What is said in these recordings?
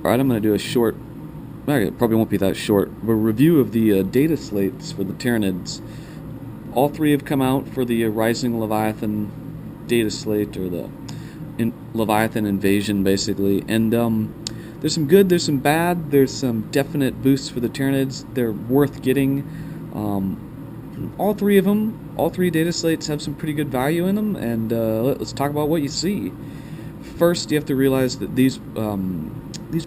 Alright, I'm going to do a short, it probably won't be that short, but a review of the Dataslates for the Tyranids. All three have come out for the Rising Leviathan Dataslate, or the Leviathan Invasion, basically. And there's some good, there's some bad, there's some definite boosts for the Tyranids. They're worth getting. All three of them, all three Dataslates have some pretty good value in them, and let's talk about what you see. First, you have to realize that these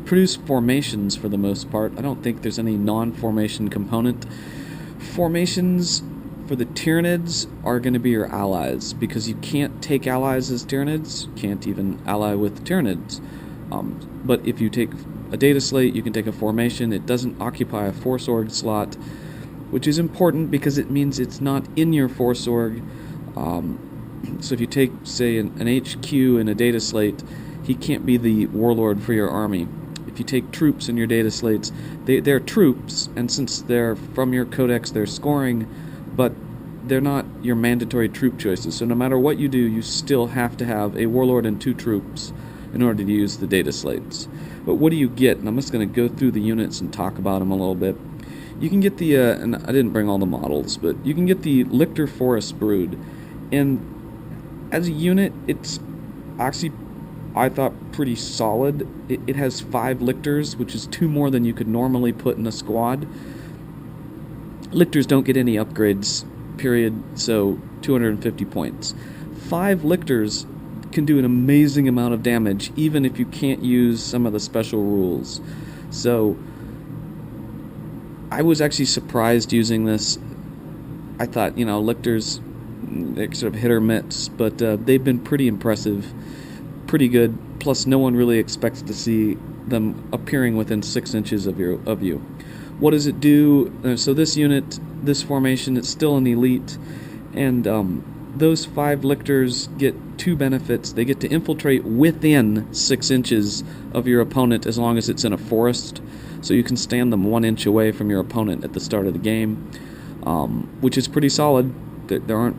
produce formations for the most part. I don't think there's any non-formation component. Formations for the Tyranids are going to be your allies, because you can't take allies as Tyranids, you can't even ally with Tyranids. But if you take a Dataslate, you can take a formation. It doesn't occupy a Force Org slot, which is important because it means it's not in your Force Org. So if you take, say, an HQ in a Dataslate, he can't be the warlord for your army. If you take troops in your Dataslates, they're troops, and since they're from your codex, they're scoring, but they're not your mandatory troop choices. So no matter what you do, you still have to have a warlord and 2 troops in order to use the Dataslates. But what do you get? And I'm just going to go through the units and talk about them a little bit. You can get the, and I didn't bring all the models, but you can get the Lictor Forest Brood. And as a unit, it's actually, I thought, pretty solid. It has 5 Lictors, which is 2 more than you could normally put in a squad. Lictors don't get any upgrades, period, so 250 points. 5 Lictors can do an amazing amount of damage, even if you can't use some of the special rules. So I was actually surprised using this. I thought, Lictors, they're sort of hit or miss, but they've been pretty impressive, pretty good. Plus, no one really expects to see them appearing within 6 inches of you. What does it do? So this unit, this formation, it's still an elite, and those 5 Lictors get 2 benefits. They get to infiltrate within 6 inches of your opponent as long as it's in a forest. So you can stand them 1 inch away from your opponent at the start of the game, which is pretty solid. There aren't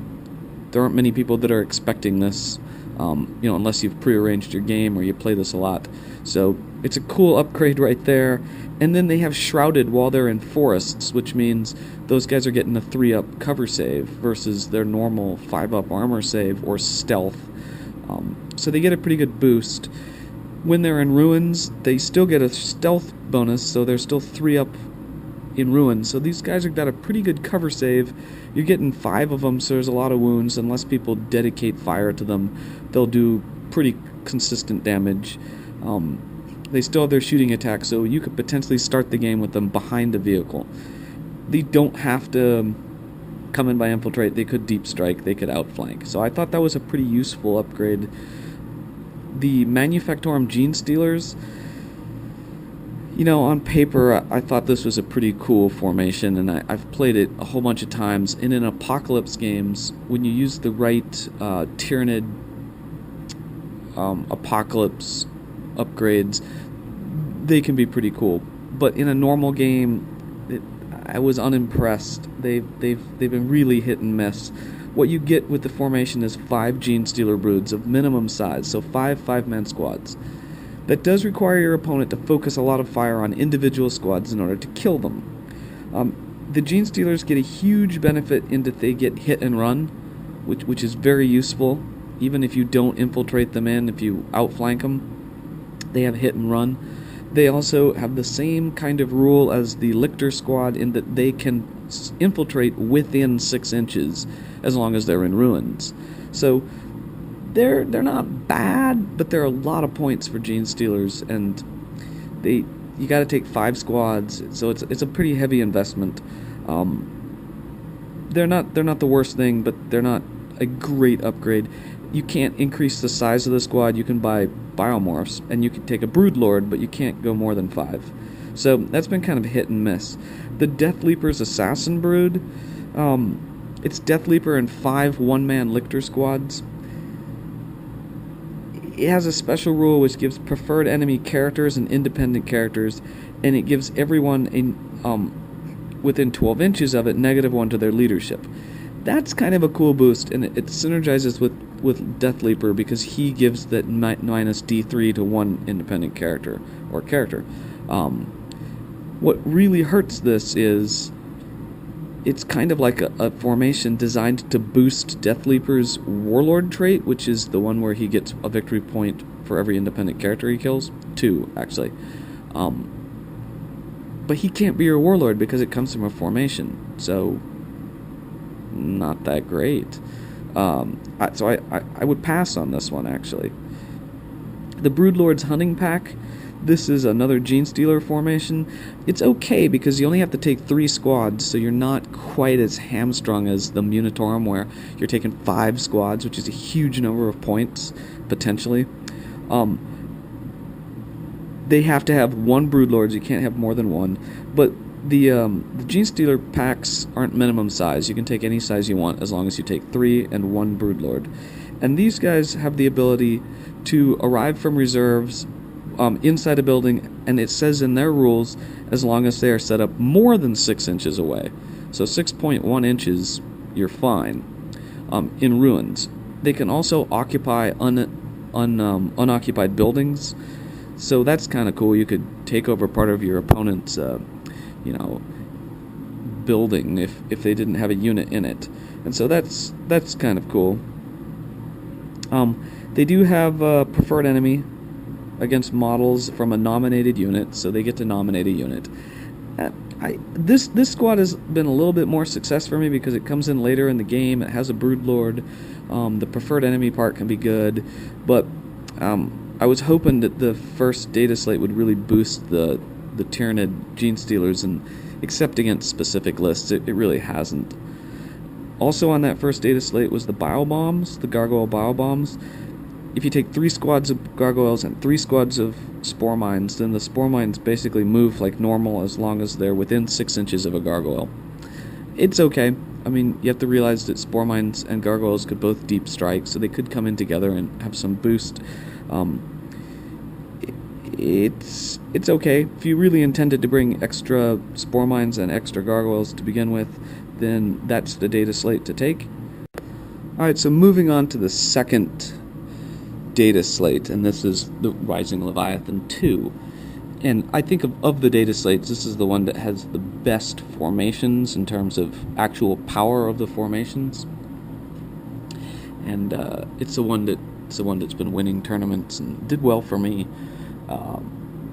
many people that are expecting this, unless you've prearranged your game or you play this a lot. So it's a cool upgrade right there. And then they have Shrouded while they're in forests, which means those guys are getting a 3-up cover save versus their normal 5-up armor save or stealth. So they get a pretty good boost. When they're in ruins, they still get a stealth bonus, so they're still 3-up in ruins. So these guys have got a pretty good cover save. You're getting 5 of them, so there's a lot of wounds. Unless people dedicate fire to them, they'll do pretty consistent damage. They still have their shooting attack, so you could potentially start the game with them behind a vehicle. They don't have to come in by infiltrate. They could deep strike. They could outflank. So I thought that was a pretty useful upgrade. The Manufactorum Gene Stealers, on paper, I thought this was a pretty cool formation, and I've played it a whole bunch of times. And in Apocalypse games, when you use the right Tyranid Apocalypse upgrades, they can be pretty cool. But in a normal game, I was unimpressed. They've been really hit and miss. What you get with the formation is 5 Gene Stealer Broods of minimum size, so 5 5-man squads. That does require your opponent to focus a lot of fire on individual squads in order to kill them. The Gene Stealers get a huge benefit in that they get hit and run, which is very useful. Even if you don't infiltrate them in, if you outflank them, they have hit and run. They also have the same kind of rule as the Lictor squad in that they can infiltrate within 6 inches as long as they're in ruins. So they're not bad, but they're a lot of points for Gene Stealers, and you got to take 5 squads, so it's a pretty heavy investment. They're not the worst thing, but they're not a great upgrade. You can't increase the size of the squad. You can buy biomorphs, and you can take a Broodlord, but you can't go more than 5. So that's been kind of hit and miss. The Death Leaper's Assassin Brood, it's Death Leaper and 5 one-man Lictor squads. It has a special rule which gives preferred enemy characters and independent characters, and it gives everyone within 12 inches of it -1 to their leadership. that's kind of a cool boost, and it synergizes with Death Leaper because he gives that minus D3 to one independent character or character. What really hurts this is it's kind of like a formation designed to boost Death Leaper's Warlord trait, which is the one where he gets a victory point for every independent character he kills. 2, actually. But he can't be your Warlord because it comes from a formation, so not that great. So I would pass on this one, actually. The Broodlord's Hunting Pack, this is another Gene Stealer formation. It's okay because you only have to take 3 squads, so you're not quite as hamstrung as the Munitorum, where you're taking 5 squads, which is a huge number of points, potentially. They have to have 1 Broodlords, you can't have more than 1, but the Gene Stealer packs aren't minimum size. You can take any size you want as long as you take 3 and 1 Broodlord. And these guys have the ability to arrive from reserves inside a building, and it says in their rules as long as they are set up more than 6 inches away. So 6.1 inches, you're fine. In ruins. They can also occupy unoccupied buildings, so that's kind of cool. You could take over part of your opponent's building if they didn't have a unit in it, and so that's kind of cool. They do have a preferred enemy against models from a nominated unit, so they get to nominate a unit. This squad has been a little bit more success for me because it comes in later in the game. It has a Broodlord. The preferred enemy part can be good, but I was hoping that the first data slate would really boost the Tyranid Gene Stealers, and except against specific lists, it really hasn't. Also on that first data slate was the Biobombs, the Gargoyle Biobombs. If you take 3 squads of Gargoyles and 3 squads of Spore Mines, then the Spore Mines basically move like normal as long as they're within 6 inches of a Gargoyle. It's okay. I mean, you have to realize that Spore Mines and Gargoyles could both deep strike, so they could come in together and have some boost. It's okay. If you really intended to bring extra Spore Mines and extra Gargoyles to begin with, then that's the data slate to take. Alright, so moving on to the second data slate, and this is the Rising Leviathan 2. And I think of the data slates, this is the one that has the best formations in terms of actual power of the formations. And it's the one that's been winning tournaments and did well for me.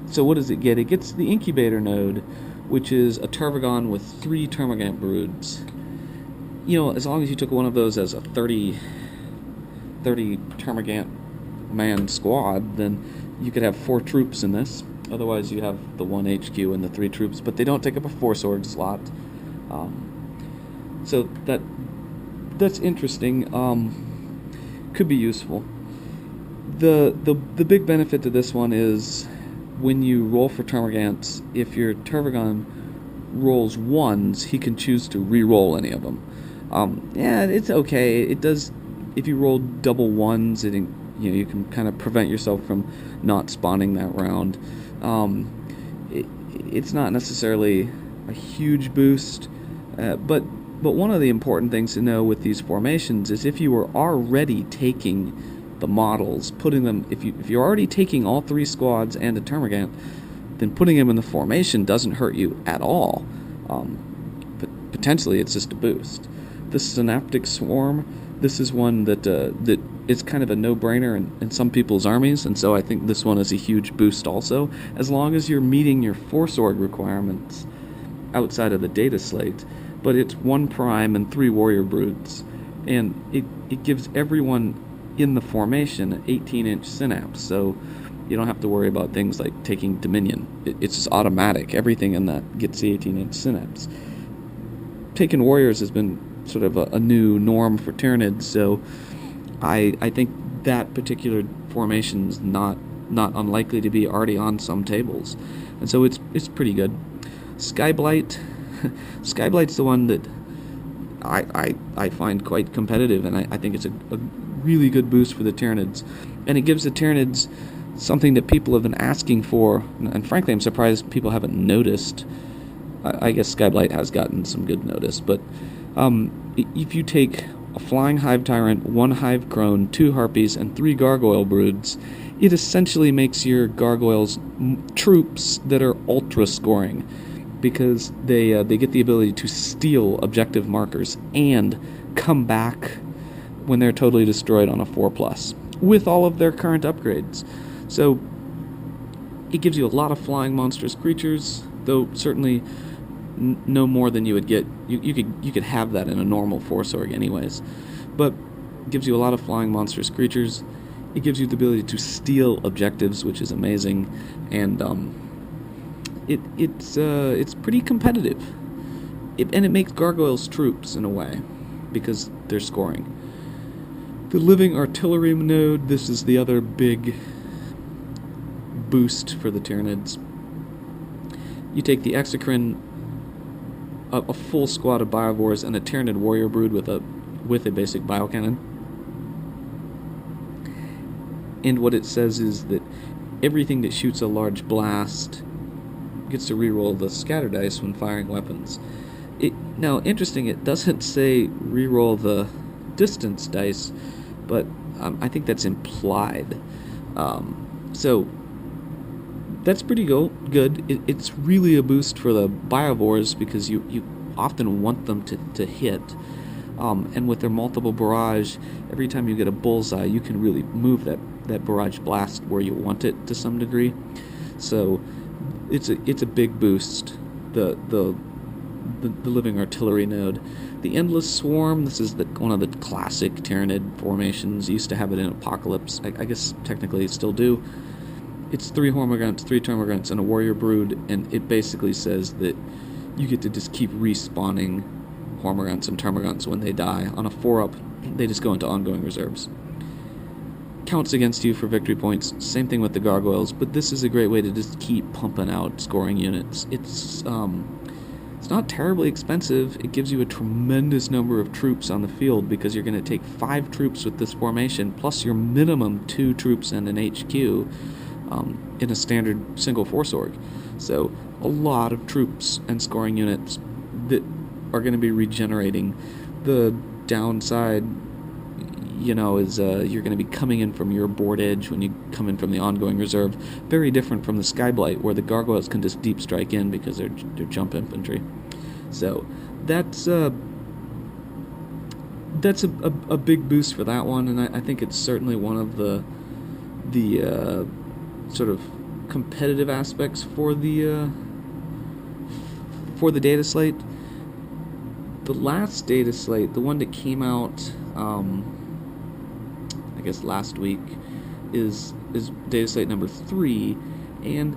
So what does it get? It gets the Incubator node, which is a Tervigon with 3 Termagant broods. As long as you took one of those as a 30 Termagant man squad, then you could have 4 troops in this. Otherwise you have the 1 HQ and the 3 troops, but they don't take up a 4-sword slot. So that's interesting. Could be useful. The big benefit to this one is when you roll for Termagants, if your Tervigon rolls 1s, he can choose to re-roll any of them. Yeah, it's okay. It does. If you roll double 1s, you can kind of prevent yourself from not spawning that round. It's not necessarily a huge boost, but one of the important things to know with these formations is if you were already taking the models, putting them, if you're already taking all 3 squads and a Termagant, then putting them in the formation doesn't hurt you at all. But potentially it's just a boost. The Synaptic Swarm, this is one that is kind of a no-brainer in some people's armies, and so I think this one is a huge boost also, as long as you're meeting your 4-sword requirements outside of the data slate. But it's 1 prime and 3 warrior broods, and it gives everyone in the formation an 18-inch synapse, so you don't have to worry about things like taking Dominion. It's just automatic. Everything in that gets the 18-inch synapse. Taking warriors has been sort of a new norm for Tyranid, so I think that particular formation is not unlikely to be already on some tables, and so it's pretty good. Skyblight, Skyblight's the one that I find quite competitive, and I think it's a really good boost for the Tyranids, and it gives the Tyranids something that people have been asking for, and frankly I'm surprised people haven't noticed. I guess Skyblight has gotten some good notice, but If you take a Flying Hive Tyrant, 1 Hive Crone, 2 Harpies, and 3 Gargoyle Broods, it essentially makes your Gargoyles troops that are ultra scoring, because they get the ability to steal objective markers and come back when they're totally destroyed on a 4+, with all of their current upgrades. So it gives you a lot of flying monstrous creatures, though certainly no more than you would get. You could have that in a normal Force Org anyways, but it gives you a lot of flying monstrous creatures. It gives you the ability to steal objectives, which is amazing, and it's pretty competitive. And it makes Gargoyles troops in a way, because they're scoring. The Living Artillery node, this is the other big boost for the Tyranids. You take the Exocrine, a full squad of Biovores, and a Tyranid Warrior Brood with a basic Biocannon. And what it says is that everything that shoots a large blast gets to reroll the scatter dice when firing weapons. Now, interesting, it doesn't say reroll the distance dice, but I think that's implied. So that's pretty good. It's really a boost for the Biovores, because you often want them to hit. And with their multiple barrage, every time you get a bullseye, you can really move that barrage blast where you want it to some degree. So it's a big boost. The Living Artillery node. The Endless Swarm, this is one of the classic Tyranid formations. You used to have it in Apocalypse. I guess technically it still do. It's 3 Hormagaunts, 3 Termagants, and a Warrior Brood, and it basically says that you get to just keep respawning Hormagaunts and Termagants when they die. On a 4-up, they just go into ongoing reserves. Counts against you for victory points. Same thing with the Gargoyles, but this is a great way to just keep pumping out scoring units. It's not terribly expensive. It gives you a tremendous number of troops on the field, because you're going to take 5 troops with this formation, plus your minimum 2 troops and an HQ in a standard single Force Org. So a lot of troops and scoring units that are going to be regenerating. The downside, is you're going to be coming in from your board edge when you come in from the ongoing reserve. Very different from the Skyblight, where the Gargoyles can just deep strike in because they're jump infantry. So that's a big boost for that one, and I think it's certainly one of the sort of competitive aspects for the data slate. The last data slate, the one that came out, I guess last week, is data slate number 3, and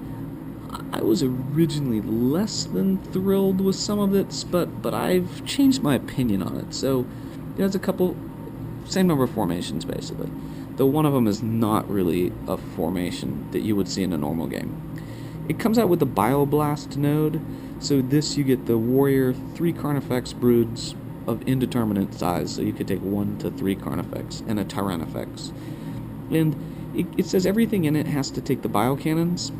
I was originally less than thrilled with some of it, but I've changed my opinion on it. So it has a couple, same number of formations basically, though one of them is not really a formation that you would see in a normal game. It comes out with the Bioblast node, so this you get the Warrior 3 Carnifex Broods of indeterminate size, so you could take 1 to 3 Carnifex, and a Tyrannifex. And it says everything in it has to take the Biocannons.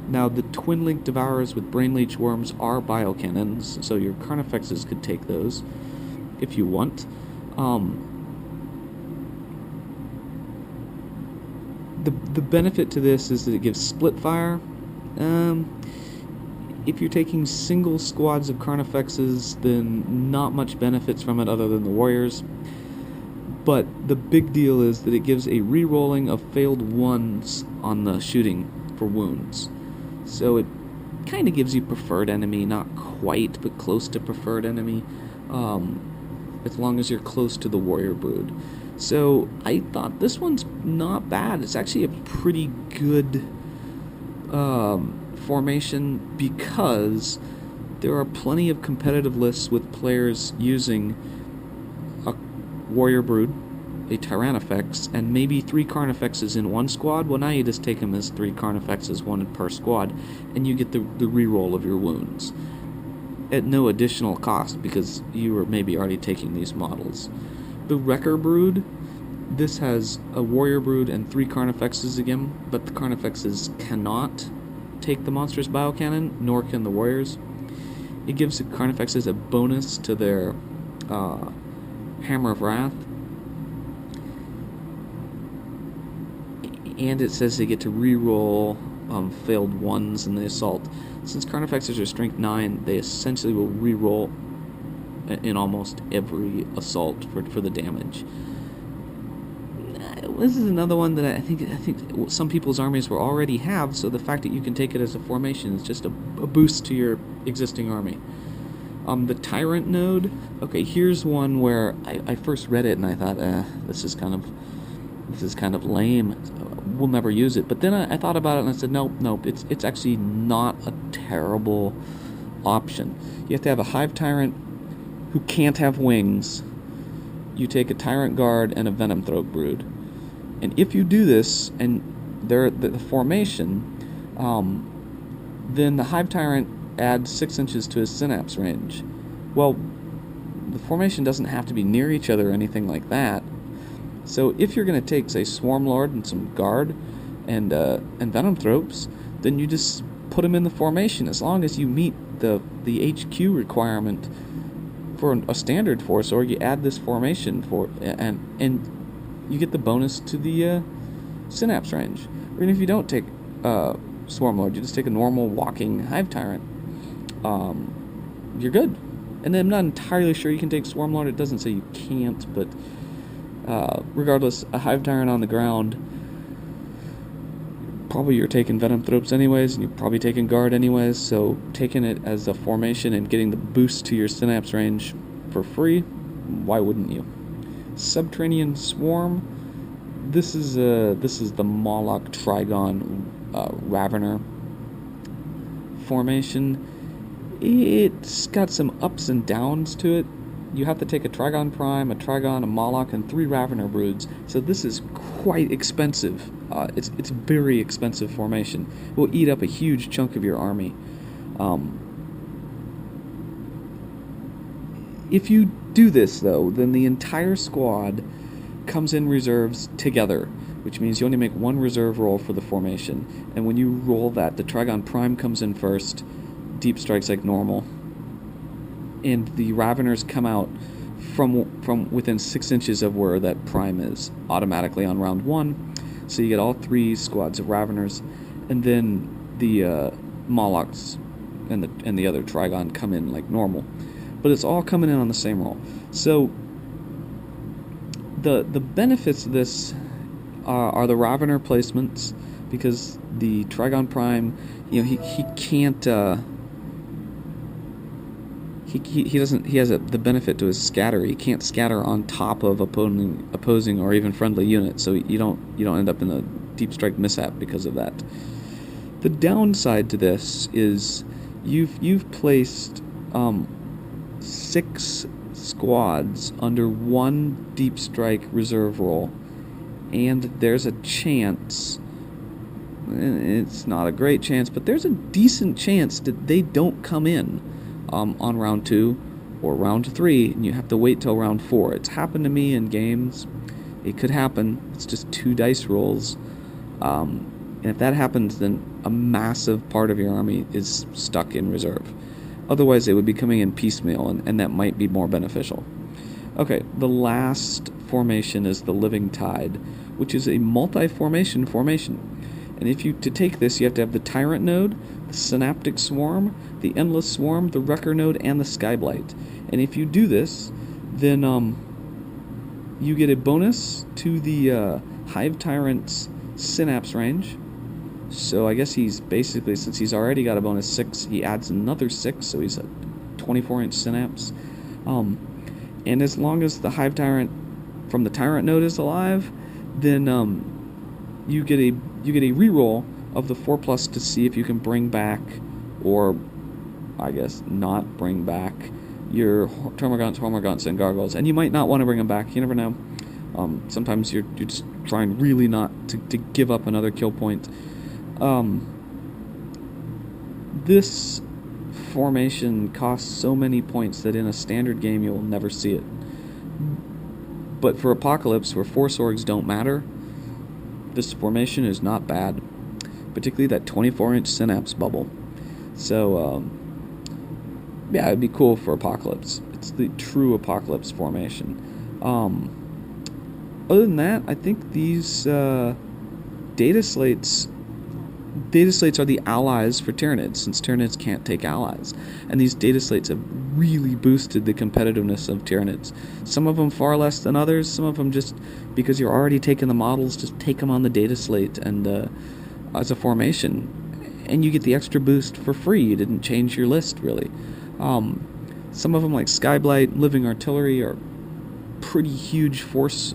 Now, the Twin Link Devourers with Brain Leech Worms are Biocannons, so your Carnifexes could take those if you want. The benefit to this is that it gives split fire. If you're taking single squads of Carnifexes, then not much benefits from it other than the Warriors. But the big deal is that it gives a re-rolling of failed 1s on the shooting for wounds. So it kind of gives you preferred enemy, not quite, but close to preferred enemy, as long as you're close to the Warrior Brood. So I thought this one's not bad. It's actually a pretty good formation, because there are plenty of competitive lists with players using a Warrior Brood, a Tyrannifex, and maybe 3 Carnifexes in one squad. Well, now you just take them as 3 Carnifexes, 1 per squad, and you get the reroll of your wounds at no additional cost, because you were maybe already taking these models. The Wrecker Brood, this has a Warrior Brood and 3 Carnifexes again, but the Carnifexes cannot take the monstrous Biocannon, nor can the Warriors. It gives the Carnifexes a bonus to their Hammer of Wrath. And it says they get to reroll failed ones in the assault. Since Carnifexes are strength 9, they essentially will reroll in almost every assault for the damage. This is another one that I think some people's armies will already have, so the fact that you can take it as a formation is just a boost to your existing army. The Tyrant node, okay, here's one where I first read it and I thought, this is kind of lame. We'll never use it. But then I thought about it and I said, nope, it's actually not a terrible option. You have to have a Hive Tyrant who can't have wings. You take a Tyrant Guard and a Venom Throat Brood. And if you do this, and they're the formation, then the Hive Tyrant adds 6 inches to his synapse range. Well, the formation doesn't have to be near each other or anything like that. So if you're going to take, say, Swarm Lord and some Guard and Venom Throats, then you just put them in the formation as long as you meet the HQ requirement for a standard force, or you add this formation for and you get the bonus to the synapse range. Or even if you don't take Swarm Lord, you just take a normal walking Hive Tyrant, you're good. And then I'm not entirely sure you can take Swarm Lord. It doesn't say you can't, but regardless, a Hive Tyrant on the ground, probably you're taking Venom Throats anyways, and you're probably taking Guard anyways, so taking it as a formation and getting the boost to your synapse range for free, why wouldn't you? Subterranean Swarm, this is the Moloch Trigon Ravener formation. It's got some ups and downs to it. You have to take a Trigon Prime, a Trigon, a Moloch, and 3 Ravener Broods. So this is quite expensive. It's very expensive formation. It will eat up a huge chunk of your army. If you do this, though, then the entire squad comes in reserves together, which means you only make 1 reserve roll for the formation. And when you roll that, the Trigon Prime comes in first, Deep Strikes like normal, and the Raveners come out from within 6 inches of where that Prime is, automatically on round 1. So you get all 3 squads of Raveners, and then the Molochs and the other Trigon come in like normal. But it's all coming in on the same roll. So the benefits of this are the Ravener placements, because the Trigon Prime, he can't. He doesn't. He has the benefit to his scatter. He can't scatter on top of opposing or even friendly units, so you don't end up in a deep strike mishap because of that. The downside to this is you've placed 6 squads under 1 deep strike reserve roll, and there's a chance. It's not a great chance, but there's a decent chance that they don't come in on round 2 or round 3, and you have to wait till round 4. It's happened to me in games. It could happen. It's just 2 dice rolls. And if that happens, then a massive part of your army is stuck in reserve. Otherwise, it would be coming in piecemeal, and that might be more beneficial. Okay, the last formation is the Living Tide, which is a multi-formation formation. And to take this, you have to have the Tyrant node, the Synaptic Swarm, the Endless Swarm, the Wrecker node, and the Skyblight. And if you do this, then you get a bonus to the Hive Tyrant's synapse range. So I guess he's basically, since he's already got a bonus 6, he adds another 6, so he's a 24-inch synapse. And as long as the Hive Tyrant from the Tyrant node is alive, then you get a reroll of the 4+ to see if you can bring back, or I guess not bring back, your Termagants, and Gargoyles. And you might not want to bring them back. You never know. Sometimes you're just trying really not to give up another kill point. This formation costs so many points that in a standard game you'll never see it. But for Apocalypse, where Force Orgs don't matter, this formation is not bad. Particularly that 24-inch synapse bubble. So, yeah, it'd be cool for Apocalypse. It's the true Apocalypse formation. Other than that, I think these data slates are the allies for Tyranids, since Tyranids can't take allies. And these data slates have really boosted the competitiveness of Tyranids. Some of them far less than others, some of them just because you're already taking the models, just take them on the data slate and as a formation. And you get the extra boost for free. You didn't change your list, really. Some of them, like Skyblight, Living Artillery, are pretty huge force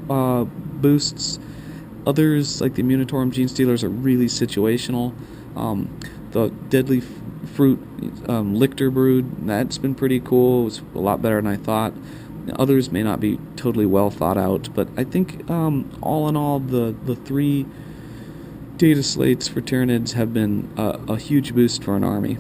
boosts. Others, like the Immunitorum Gene Stealers, are really situational. The Deadly Fruit Lictor Brood, that's been pretty cool. It was a lot better than I thought. Others may not be totally well thought out, but I think all in all, the three data slates for Tyranids have been a huge boost for an army.